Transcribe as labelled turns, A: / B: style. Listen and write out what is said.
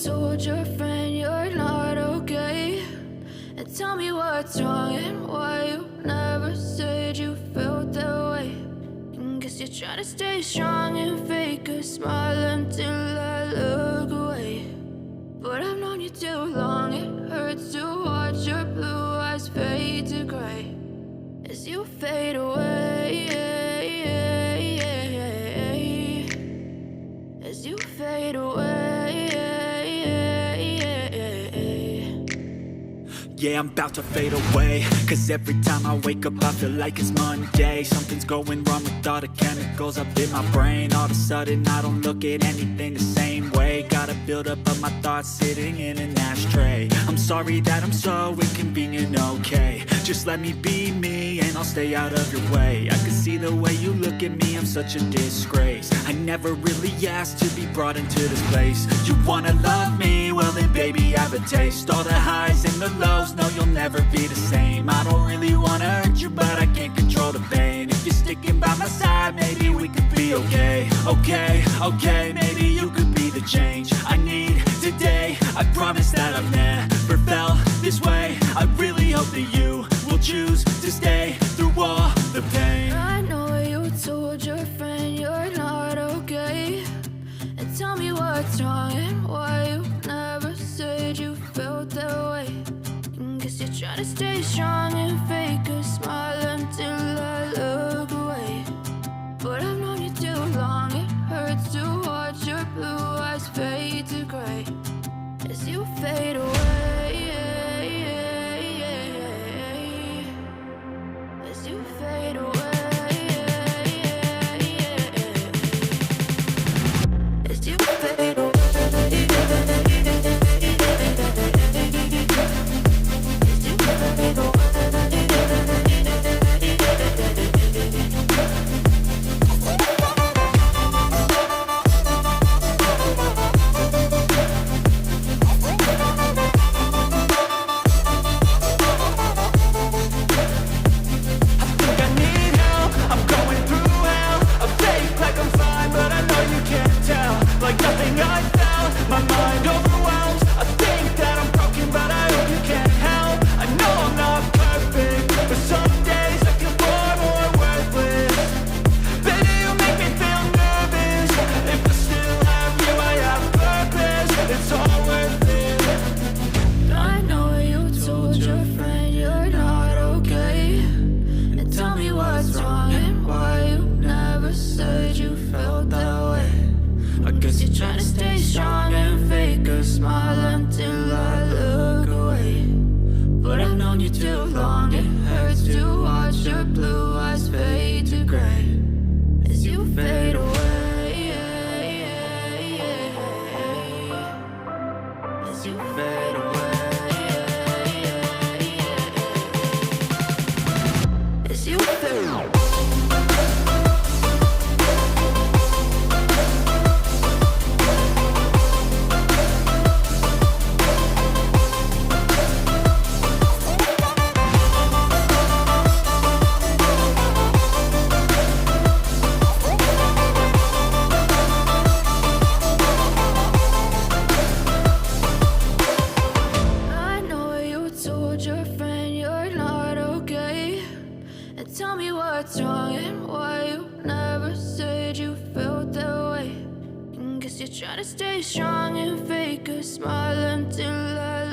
A: told your friend you're not okay? And tell me what's wrong and why you never said you felt that way. And guess you're trying to stay strong and fake a smile until I look away. But I've known you too long, it hurts to watch your blue eyes fade to gray as you fade away, as you fade away.
B: Yeah, I'm about to fade away, cause every time I wake up I feel like it's Monday. Something's going wrong with all the chemicals up in my brain. All of a sudden I don't look at anything the same way. Got a buildup of my thoughts sitting in an ashtray. I'm sorry that I'm so inconvenient, okay? Just let me be me and I'll stay out of your way. I can see the way you look at me, I'm such a disgrace. I never really asked to be brought into this place. You wanna love me? Well then baby have a taste. All the highs and the lows, no you'll never be the same. I don't really wanna hurt you but I can't control the pain. If you're sticking by my side maybe we could be okay. Okay, maybe you could be the change I need today. I promise that I've never felt this way. I really hope that you will choose to stay through all the pain.
A: I know you told your friend you're not okay. And tell me what's wrong and why you never said you felt that way. And guess you're trying to stay strong and fake a smile until I look away. But I've known you too long, it hurts to watch your blue eyes fade to gray as you fade away, as you fade away, as you fade away. Trying to stay strong and fake a smile until I